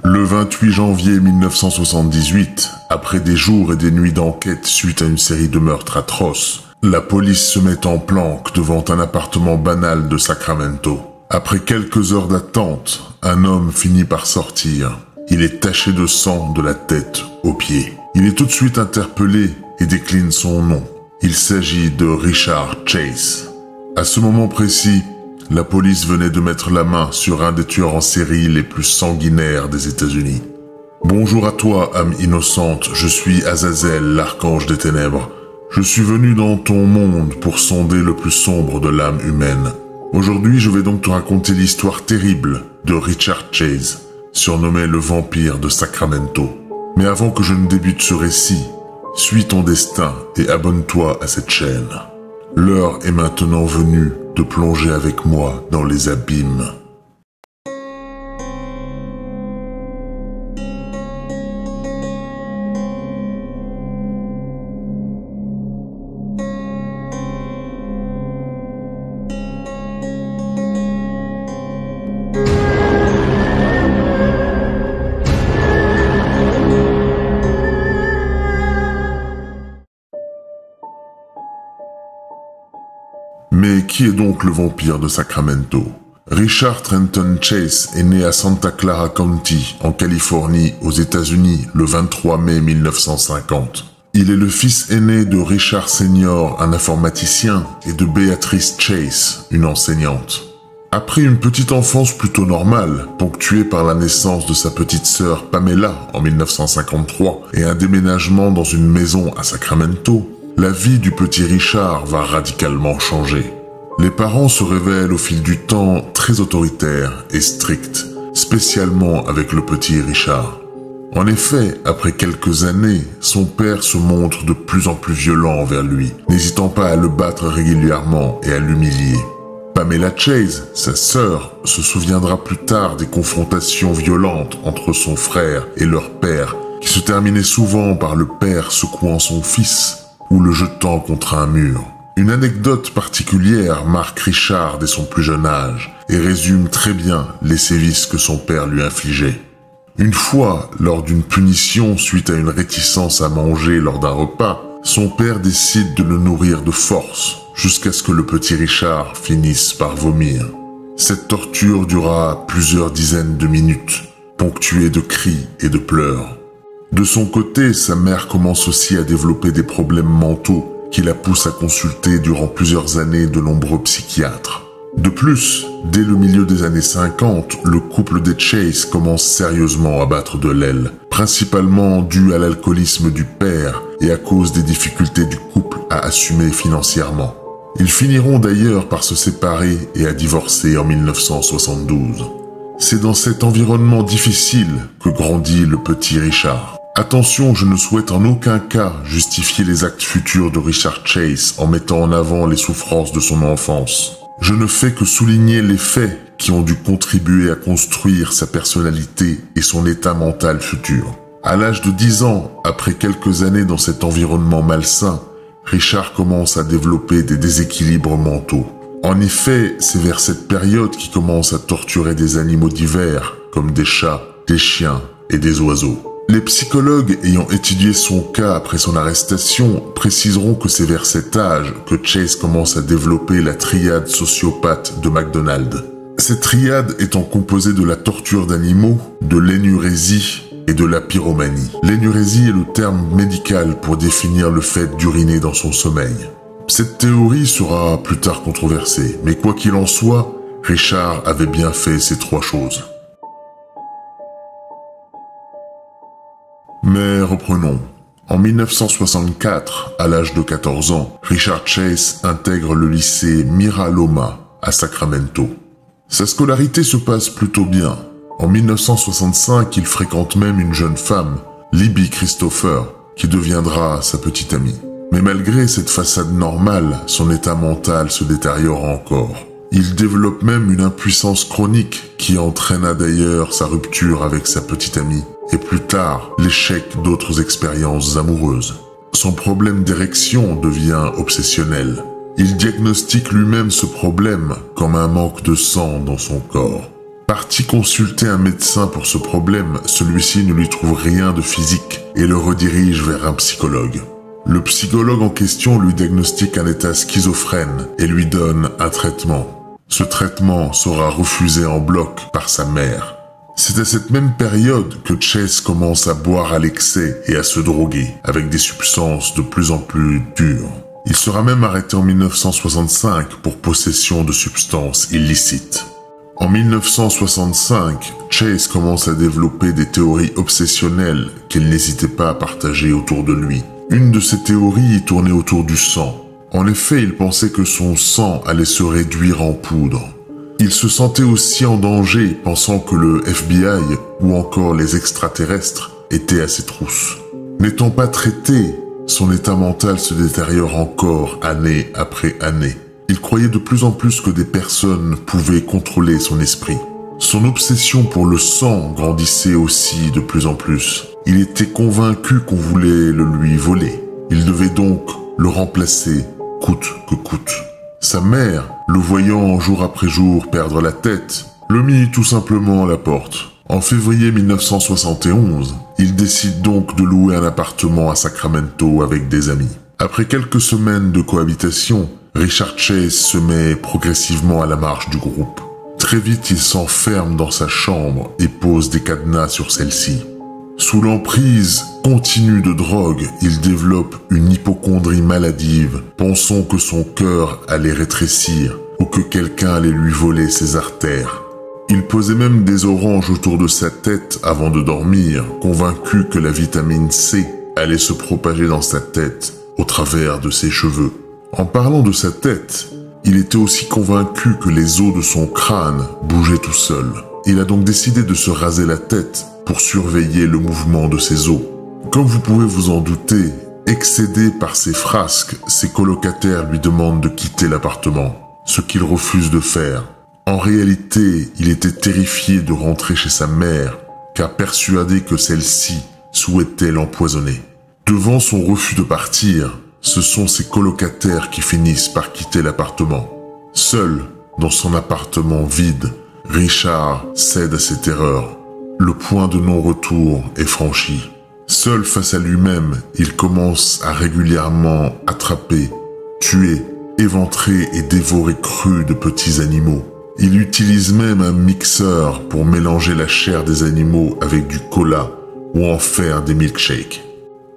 Le 28 janvier 1978, après des jours et des nuits d'enquête suite à une série de meurtres atroces, la police se met en planque devant un appartement banal de Sacramento. Après quelques heures d'attente, un homme finit par sortir. Il est taché de sang de la tête aux pieds. Il est tout de suite interpellé et décline son nom. Il s'agit de Richard Chase. À ce moment précis, la police venait de mettre la main sur un des tueurs en série les plus sanguinaires des États-Unis. Bonjour à toi, âme innocente, je suis Azazel, l'archange des ténèbres. Je suis venu dans ton monde pour sonder le plus sombre de l'âme humaine. Aujourd'hui, je vais donc te raconter l'histoire terrible de Richard Chase, surnommé le vampire de Sacramento. Mais avant que je ne débute ce récit, suis ton destin et abonne-toi à cette chaîne. L'heure est maintenant venue de plonger avec moi dans les abîmes. Mais qui est donc le vampire de Sacramento? Richard Trenton Chase est né à Santa Clara County, en Californie, aux États-Unis, le 23 mai 1950. Il est le fils aîné de Richard Senior, un informaticien, et de Beatrice Chase, une enseignante. Après une petite enfance plutôt normale, ponctuée par la naissance de sa petite sœur Pamela en 1953 et un déménagement dans une maison à Sacramento, la vie du petit Richard va radicalement changer. Les parents se révèlent au fil du temps très autoritaires et stricts, spécialement avec le petit Richard. En effet, après quelques années, son père se montre de plus en plus violent envers lui, n'hésitant pas à le battre régulièrement et à l'humilier. Pamela Chase, sa sœur, se souviendra plus tard des confrontations violentes entre son frère et leur père, qui se terminaient souvent par le père secouant son fils ou le jetant contre un mur. Une anecdote particulière marque Richard dès son plus jeune âge et résume très bien les sévices que son père lui infligeait. Une fois, lors d'une punition suite à une réticence à manger lors d'un repas, son père décide de le nourrir de force jusqu'à ce que le petit Richard finisse par vomir. Cette torture dura plusieurs dizaines de minutes, ponctuée de cris et de pleurs. De son côté, sa mère commence aussi à développer des problèmes mentaux qui la poussent à consulter durant plusieurs années de nombreux psychiatres. De plus, dès le milieu des années 50, le couple des Chase commence sérieusement à battre de l'aile, principalement dû à l'alcoolisme du père et à cause des difficultés du couple à assumer financièrement. Ils finiront d'ailleurs par se séparer et à divorcer en 1972. C'est dans cet environnement difficile que grandit le petit Richard. Attention, je ne souhaite en aucun cas justifier les actes futurs de Richard Chase en mettant en avant les souffrances de son enfance. Je ne fais que souligner les faits qui ont dû contribuer à construire sa personnalité et son état mental futur. À l'âge de 10 ans, après quelques années dans cet environnement malsain, Richard commence à développer des déséquilibres mentaux. En effet, c'est vers cette période qu'il commence à torturer des animaux divers, comme des chats, des chiens et des oiseaux. Les psychologues ayant étudié son cas après son arrestation préciseront que c'est vers cet âge que Chase commence à développer la triade sociopathe de McDonald. Cette triade étant composée de la torture d'animaux, de l'énurésie et de la pyromanie. L'énurésie est le terme médical pour définir le fait d'uriner dans son sommeil. Cette théorie sera plus tard controversée, mais quoi qu'il en soit, Richard avait bien fait ces trois choses. Mais reprenons. En 1964, à l'âge de 14 ans, Richard Chase intègre le lycée Mira Loma à Sacramento. Sa scolarité se passe plutôt bien. En 1965, il fréquente même une jeune femme, Libby Christopher, qui deviendra sa petite amie. Mais malgré cette façade normale, son état mental se détériore encore. Il développe même une impuissance chronique qui entraîna d'ailleurs sa rupture avec sa petite amie et plus tard l'échec d'autres expériences amoureuses. Son problème d'érection devient obsessionnel. Il diagnostique lui-même ce problème comme un manque de sang dans son corps. Parti consulter un médecin pour ce problème, celui-ci ne lui trouve rien de physique et le redirige vers un psychologue. Le psychologue en question lui diagnostique un état schizophrène et lui donne un traitement. Ce traitement sera refusé en bloc par sa mère. C'est à cette même période que Chase commence à boire à l'excès et à se droguer avec des substances de plus en plus dures. Il sera même arrêté en 1965 pour possession de substances illicites. En 1965, Chase commence à développer des théories obsessionnelles qu'il n'hésitait pas à partager autour de lui. Une de ces théories tournait autour du sang. En effet, il pensait que son sang allait se réduire en poudre. Il se sentait aussi en danger, pensant que le FBI ou encore les extraterrestres étaient à ses trousses. N'étant pas traité, son état mental se détériore encore année après année. Il croyait de plus en plus que des personnes pouvaient contrôler son esprit. Son obsession pour le sang grandissait aussi de plus en plus. Il était convaincu qu'on voulait le lui voler. Il devait donc le remplacer coûte que coûte. Sa mère, le voyant jour après jour perdre la tête, le mit tout simplement à la porte. En février 1971, il décide donc de louer un appartement à Sacramento avec des amis. Après quelques semaines de cohabitation, Richard Chase se met progressivement à la marge du groupe. Très vite, il s'enferme dans sa chambre et pose des cadenas sur celle-ci. Sous l'emprise continue de drogue, il développe une hypocondrie maladive, pensant que son cœur allait rétrécir ou que quelqu'un allait lui voler ses artères. Il posait même des oranges autour de sa tête avant de dormir, convaincu que la vitamine C allait se propager dans sa tête au travers de ses cheveux. En parlant de sa tête, il était aussi convaincu que les os de son crâne bougeaient tout seuls. Il a donc décidé de se raser la tête pour surveiller le mouvement de ses os. Comme vous pouvez vous en douter, excédé par ses frasques, ses colocataires lui demandent de quitter l'appartement, ce qu'il refuse de faire. En réalité, il était terrifié de rentrer chez sa mère, car persuadé que celle-ci souhaitait l'empoisonner. Devant son refus de partir, ce sont ses colocataires qui finissent par quitter l'appartement. Seul, dans son appartement vide, Richard cède à ses terreurs. Le point de non-retour est franchi. Seul face à lui-même, il commence à régulièrement attraper, tuer, éventrer et dévorer cru de petits animaux. Il utilise même un mixeur pour mélanger la chair des animaux avec du cola ou en faire des milkshakes.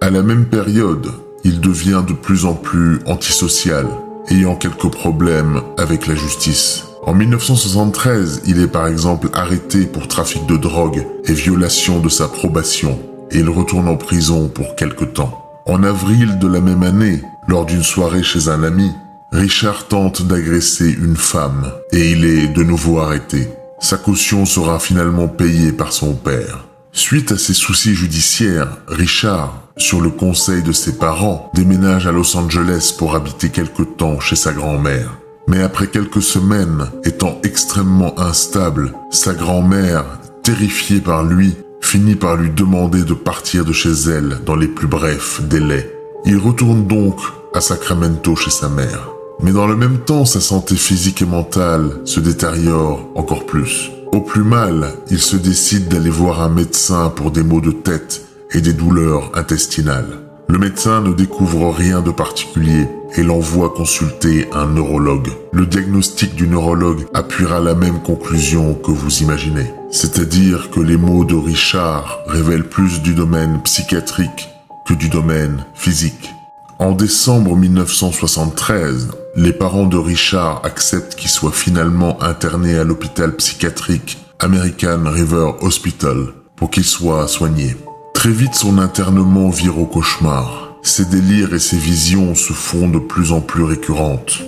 À la même période, il devient de plus en plus antisocial, ayant quelques problèmes avec la justice. En 1973, il est par exemple arrêté pour trafic de drogue et violation de sa probation, et il retourne en prison pour quelque temps. En avril de la même année, lors d'une soirée chez un ami, Richard tente d'agresser une femme, et il est de nouveau arrêté. Sa caution sera finalement payée par son père. Suite à ses soucis judiciaires, Richard, sur le conseil de ses parents, déménage à Los Angeles pour habiter quelque temps chez sa grand-mère. Mais après quelques semaines, étant extrêmement instable, sa grand-mère, terrifiée par lui, finit par lui demander de partir de chez elle dans les plus brefs délais. Il retourne donc à Sacramento chez sa mère. Mais dans le même temps, sa santé physique et mentale se détériore encore plus. Au plus mal, il se décide d'aller voir un médecin pour des maux de tête et des douleurs intestinales. Le médecin ne découvre rien de particulier et l'envoie consulter un neurologue. Le diagnostic du neurologue appuiera la même conclusion que vous imaginez. C'est-à-dire que les maux de Richard révèlent plus du domaine psychiatrique que du domaine physique. En décembre 1973, les parents de Richard acceptent qu'il soit finalement interné à l'hôpital psychiatrique American River Hospital pour qu'il soit soigné. Très vite, son internement vire au cauchemar. Ses délires et ses visions se font de plus en plus récurrentes.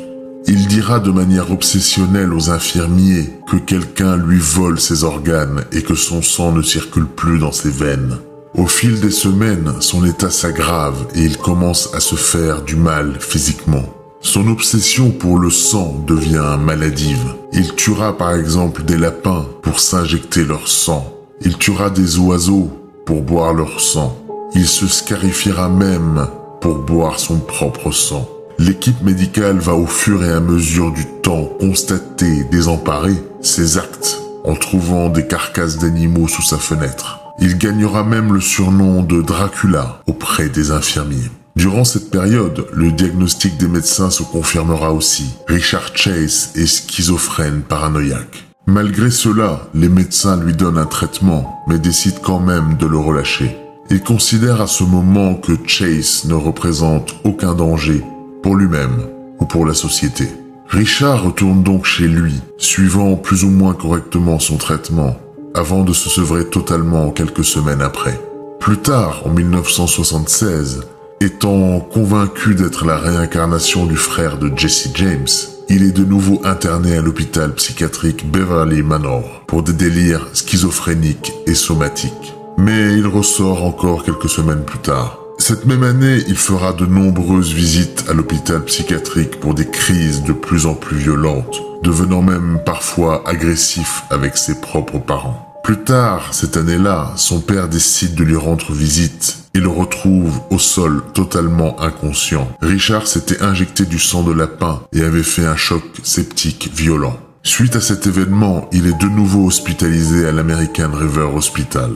Il dira de manière obsessionnelle aux infirmiers que quelqu'un lui vole ses organes et que son sang ne circule plus dans ses veines. Au fil des semaines, son état s'aggrave et il commence à se faire du mal physiquement. Son obsession pour le sang devient maladive. Il tuera par exemple des lapins pour s'injecter leur sang. Il tuera des oiseaux pour boire leur sang. Il se scarifiera même pour boire son propre sang. L'équipe médicale va au fur et à mesure du temps constater, désemparer ses actes en trouvant des carcasses d'animaux sous sa fenêtre. Il gagnera même le surnom de Dracula auprès des infirmiers. Durant cette période, le diagnostic des médecins se confirmera aussi. Richard Chase est schizophrène paranoïaque. Malgré cela, les médecins lui donnent un traitement, mais décident quand même de le relâcher. Ils considèrent à ce moment que Chase ne représente aucun danger pour lui-même ou pour la société. Richard retourne donc chez lui, suivant plus ou moins correctement son traitement, avant de se sevrer totalement quelques semaines après. Plus tard, en 1976, étant convaincu d'être la réincarnation du frère de Jesse James, il est de nouveau interné à l'hôpital psychiatrique Beverly Manor pour des délires schizophréniques et somatiques. Mais il ressort encore quelques semaines plus tard. Cette même année, il fera de nombreuses visites à l'hôpital psychiatrique pour des crises de plus en plus violentes, devenant même parfois agressif avec ses propres parents. Plus tard, cette année-là, son père décide de lui rendre visite et le retrouve au sol totalement inconscient. Richard s'était injecté du sang de lapin et avait fait un choc septique violent. Suite à cet événement, il est de nouveau hospitalisé à l'American River Hospital.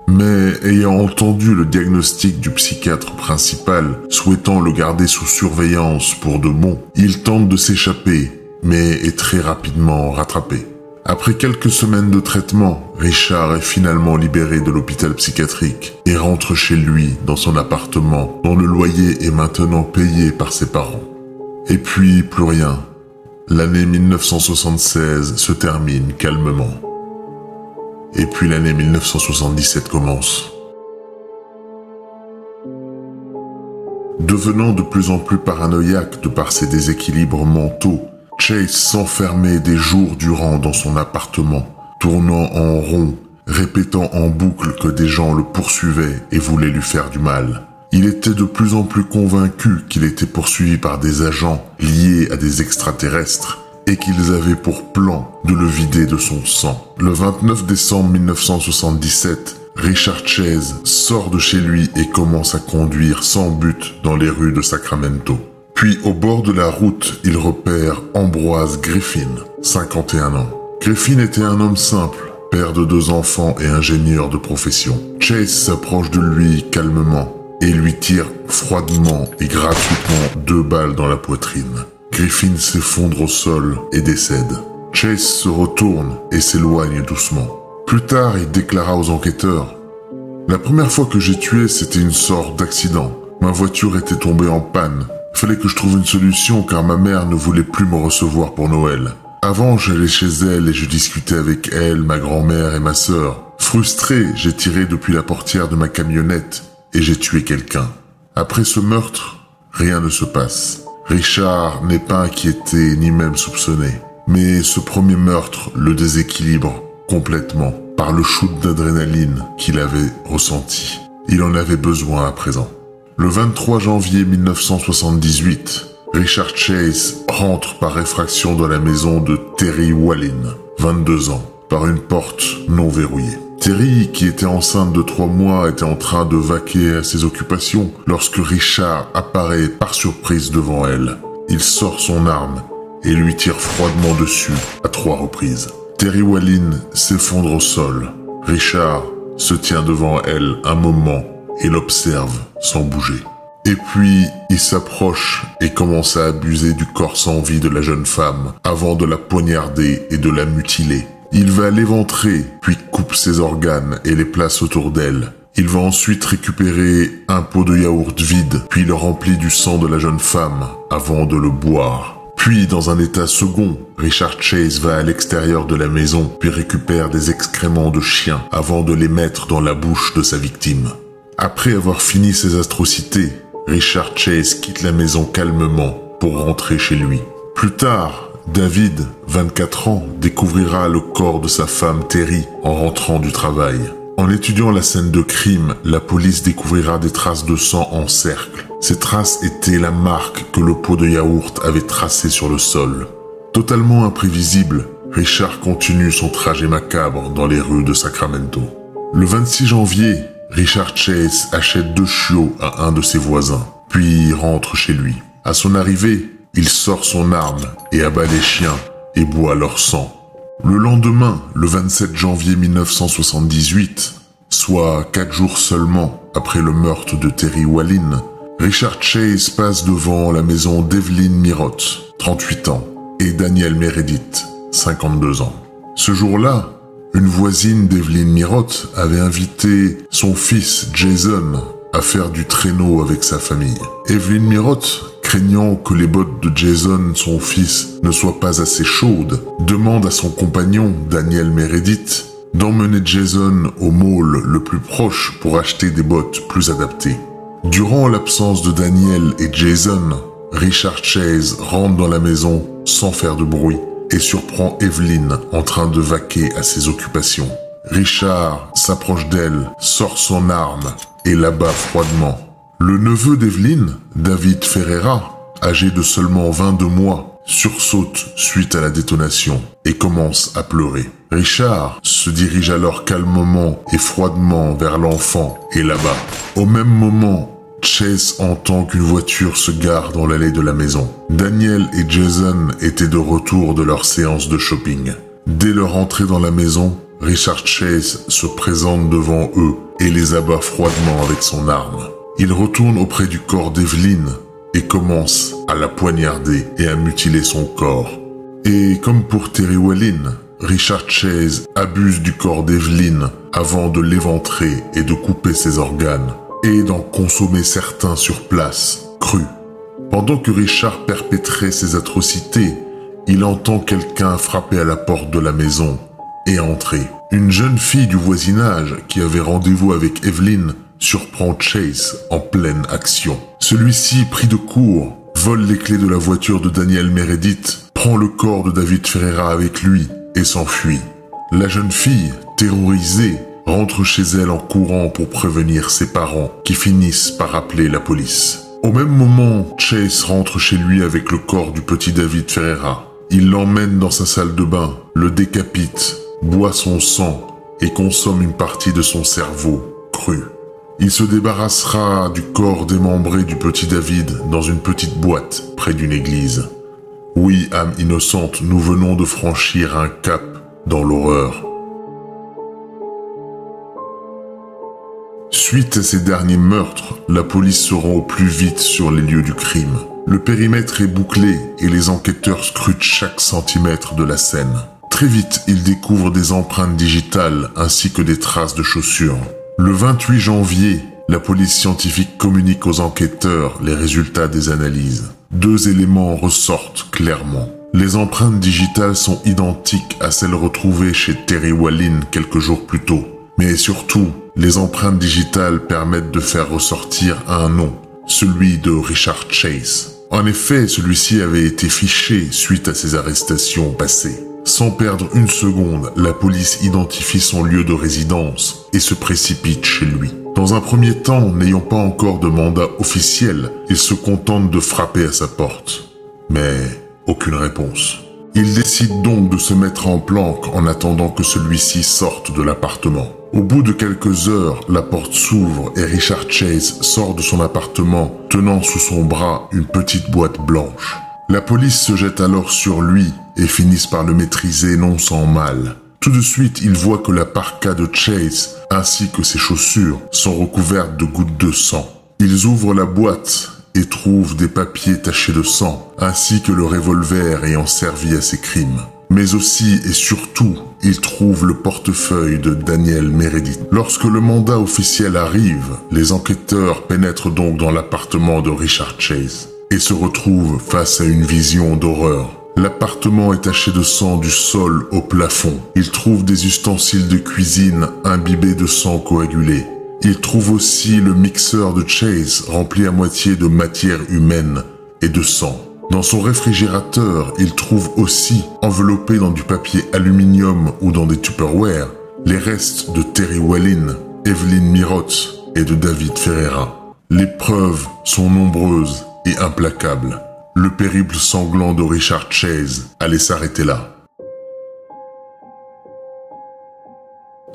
Mais ayant entendu le diagnostic du psychiatre principal, souhaitant le garder sous surveillance pour de bon, il tente de s'échapper, mais est très rapidement rattrapé. Après quelques semaines de traitement, Richard est finalement libéré de l'hôpital psychiatrique et rentre chez lui dans son appartement, dont le loyer est maintenant payé par ses parents. Et puis, plus rien. L'année 1976 se termine calmement. Et puis l'année 1977 commence. Devenant de plus en plus paranoïaque de par ses déséquilibres mentaux, Chase s'enfermait des jours durant dans son appartement, tournant en rond, répétant en boucle que des gens le poursuivaient et voulaient lui faire du mal. Il était de plus en plus convaincu qu'il était poursuivi par des agents liés à des extraterrestres et qu'ils avaient pour plan de le vider de son sang. Le 29 décembre 1977, Richard Chase sort de chez lui et commence à conduire sans but dans les rues de Sacramento. Puis, au bord de la route, il repère Ambroise Griffin, 51 ans. Griffin était un homme simple, père de 2 enfants et ingénieur de profession. Chase s'approche de lui calmement et lui tire froidement et gratuitement 2 balles dans la poitrine. Griffin s'effondre au sol et décède. Chase se retourne et s'éloigne doucement. Plus tard, il déclara aux enquêteurs « La première fois que j'ai tué, c'était une sorte d'accident. Ma voiture était tombée en panne. Il fallait que je trouve une solution car ma mère ne voulait plus me recevoir pour Noël. Avant, j'allais chez elle et je discutais avec elle, ma grand-mère et ma sœur. Frustré, j'ai tiré depuis la portière de ma camionnette et j'ai tué quelqu'un. Après ce meurtre, rien ne se passe. Richard n'est pas inquiété ni même soupçonné. Mais ce premier meurtre le déséquilibre complètement par le shoot d'adrénaline qu'il avait ressenti. Il en avait besoin à présent. Le 23 janvier 1978, Richard Chase rentre par effraction dans la maison de Terry Wallin, 22 ans, par une porte non verrouillée. Terry, qui était enceinte de 3 mois, était en train de vaquer à ses occupations lorsque Richard apparaît par surprise devant elle. Il sort son arme et lui tire froidement dessus à 3 reprises. Terry Wallin s'effondre au sol. Richard se tient devant elle un moment et l'observe sans bouger. Et puis, il s'approche et commence à abuser du corps sans vie de la jeune femme avant de la poignarder et de la mutiler. Il va l'éventrer, puis coupe ses organes et les place autour d'elle. Il va ensuite récupérer un pot de yaourt vide, puis le remplit du sang de la jeune femme avant de le boire. Puis, dans un état second, Richard Chase va à l'extérieur de la maison, puis récupère des excréments de chien avant de les mettre dans la bouche de sa victime. Après avoir fini ses atrocités, Richard Chase quitte la maison calmement pour rentrer chez lui. Plus tard, David, 24 ans, découvrira le corps de sa femme Terry en rentrant du travail. En étudiant la scène de crime, la police découvrira des traces de sang en cercle. Ces traces étaient la marque que le pot de yaourt avait tracée sur le sol. Totalement imprévisible, Richard continue son trajet macabre dans les rues de Sacramento. Le 26 janvier, Richard Chase achète 2 chiots à un de ses voisins, puis rentre chez lui. À son arrivée, il sort son arme et abat les chiens et boit leur sang. Le lendemain, le 27 janvier 1978, soit 4 jours seulement après le meurtre de Terry Wallin, Richard Chase passe devant la maison d'Evelyn Miroth, 38 ans, et Daniel Meredith, 52 ans. Ce jour-là, une voisine d'Evelyn Miroth avait invité son fils Jason à faire du traîneau avec sa famille. Evelyn Miroth, craignant que les bottes de Jason, son fils, ne soient pas assez chaudes, demande à son compagnon, Daniel Meredith, d'emmener Jason au mall le plus proche pour acheter des bottes plus adaptées. Durant l'absence de Daniel et Jason, Richard Chase rentre dans la maison sans faire de bruit et surprend Evelyn en train de vaquer à ses occupations. Richard s'approche d'elle, sort son arme et l'abat froidement. Le neveu d'Evelyn, David Ferreira, âgé de seulement 22 mois, sursaute suite à la détonation et commence à pleurer. Richard se dirige alors calmement et froidement vers l'enfant et l'abat. Au même moment, Chase entend qu'une voiture se gare dans l'allée de la maison. Daniel et Jason étaient de retour de leur séance de shopping. Dès leur entrée dans la maison, Richard Chase se présente devant eux et les abat froidement avec son arme. Il retourne auprès du corps d'Evelyn et commence à la poignarder et à mutiler son corps. Et comme pour Terry Wallin, Richard Chase abuse du corps d'Evelyn avant de l'éventrer et de couper ses organes, et d'en consommer certains sur place, crus. Pendant que Richard perpétrait ces atrocités, il entend quelqu'un frapper à la porte de la maison et entrer. Une jeune fille du voisinage qui avait rendez-vous avec Evelyn surprend Chase en pleine action. Celui-ci, pris de court, vole les clés de la voiture de Daniel Meredith, prend le corps de David Ferreira avec lui et s'enfuit. La jeune fille, terrorisée, rentre chez elle en courant pour prévenir ses parents qui finissent par appeler la police. Au même moment, Chase rentre chez lui avec le corps du petit David Ferreira. Il l'emmène dans sa salle de bain, le décapite, boit son sang et consomme une partie de son cerveau cru. Il se débarrassera du corps démembré du petit David dans une petite boîte près d'une église. Oui, âme innocente, nous venons de franchir un cap dans l'horreur. Suite à ces derniers meurtres, la police se rend au plus vite sur les lieux du crime. Le périmètre est bouclé et les enquêteurs scrutent chaque centimètre de la scène. Très vite, ils découvrent des empreintes digitales ainsi que des traces de chaussures. Le 28 janvier, la police scientifique communique aux enquêteurs les résultats des analyses. 2 éléments ressortent clairement. Les empreintes digitales sont identiques à celles retrouvées chez Terry Wallin quelques jours plus tôt. Mais surtout, les empreintes digitales permettent de faire ressortir un nom, celui de Richard Chase. En effet, celui-ci avait été fiché suite à ses arrestations passées. Sans perdre une seconde, la police identifie son lieu de résidence et se précipite chez lui. Dans un premier temps, n'ayant pas encore de mandat officiel, ils se contentent de frapper à sa porte. Mais aucune réponse. Ils décident donc de se mettre en planque en attendant que celui-ci sorte de l'appartement. Au bout de quelques heures, la porte s'ouvre et Richard Chase sort de son appartement, tenant sous son bras une petite boîte blanche. La police se jette alors sur lui et finissent par le maîtriser non sans mal. Tout de suite, ils voient que la parka de Chase ainsi que ses chaussures sont recouvertes de gouttes de sang. Ils ouvrent la boîte et trouvent des papiers tachés de sang, ainsi que le revolver ayant servi à ses crimes. Mais aussi et surtout, ils trouvent le portefeuille de Daniel Meredith. Lorsque le mandat officiel arrive, les enquêteurs pénètrent donc dans l'appartement de Richard Chase et se retrouvent face à une vision d'horreur. L'appartement est taché de sang du sol au plafond. Ils trouvent des ustensiles de cuisine imbibés de sang coagulé. Il trouve aussi le mixeur de Chase rempli à moitié de matière humaine et de sang. Dans son réfrigérateur, il trouve aussi, enveloppés dans du papier aluminium ou dans des Tupperware, les restes de Terry Wallin, Evelyn Miroth et de David Ferreira. Les preuves sont nombreuses et implacables. Le périple sanglant de Richard Chase allait s'arrêter là.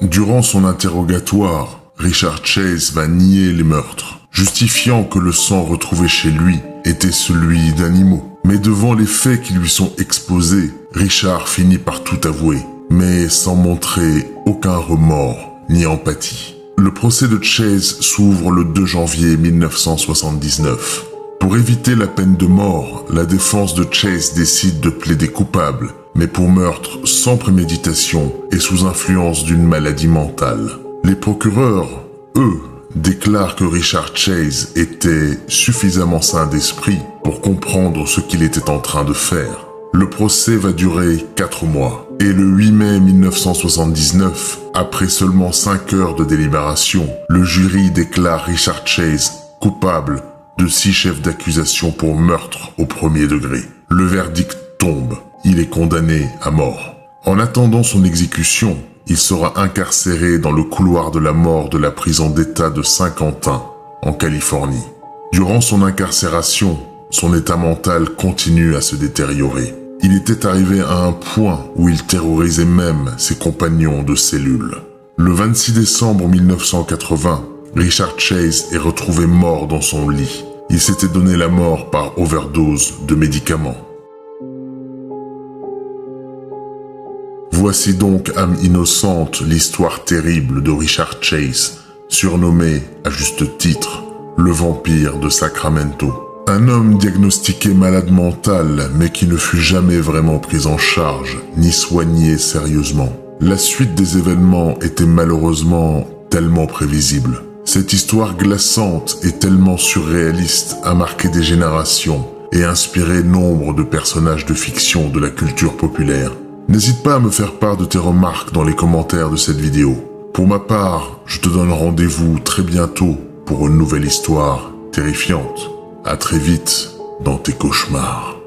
Durant son interrogatoire, Richard Chase va nier les meurtres, justifiant que le sang retrouvé chez lui était celui d'animaux. Mais devant les faits qui lui sont exposés, Richard finit par tout avouer. mais sans montrer aucun remords ni empathie. Le procès de Chase s'ouvre le 2 janvier 1979. Pour éviter la peine de mort, la défense de Chase décide de plaider coupable, mais pour meurtre sans préméditation et sous influence d'une maladie mentale. Les procureurs, eux, déclarent que Richard Chase était suffisamment sain d'esprit pour comprendre ce qu'il était en train de faire. Le procès va durer 4 mois. Et le 8 mai 1979, après seulement 5 heures de délibération, le jury déclare Richard Chase coupable de 6 chefs d'accusation pour meurtre au premier degré. Le verdict tombe. Il est condamné à mort. En attendant son exécution, il sera incarcéré dans le couloir de la mort de la prison d'État de Saint-Quentin, en Californie. Durant son incarcération, son état mental continue à se détériorer. Il était arrivé à un point où il terrorisait même ses compagnons de cellule. Le 26 décembre 1980, Richard Chase est retrouvé mort dans son lit. Il s'était donné la mort par overdose de médicaments. Voici donc, âme innocente, l'histoire terrible de Richard Chase, surnommé, à juste titre, le vampire de Sacramento. Un homme diagnostiqué malade mental, mais qui ne fut jamais vraiment pris en charge, ni soigné sérieusement. La suite des événements était malheureusement tellement prévisible. Cette histoire glaçante et tellement surréaliste a marqué des générations et inspiré nombre de personnages de fiction de la culture populaire. N'hésite pas à me faire part de tes remarques dans les commentaires de cette vidéo. Pour ma part, je te donne rendez-vous très bientôt pour une nouvelle histoire terrifiante. À très vite dans tes cauchemars.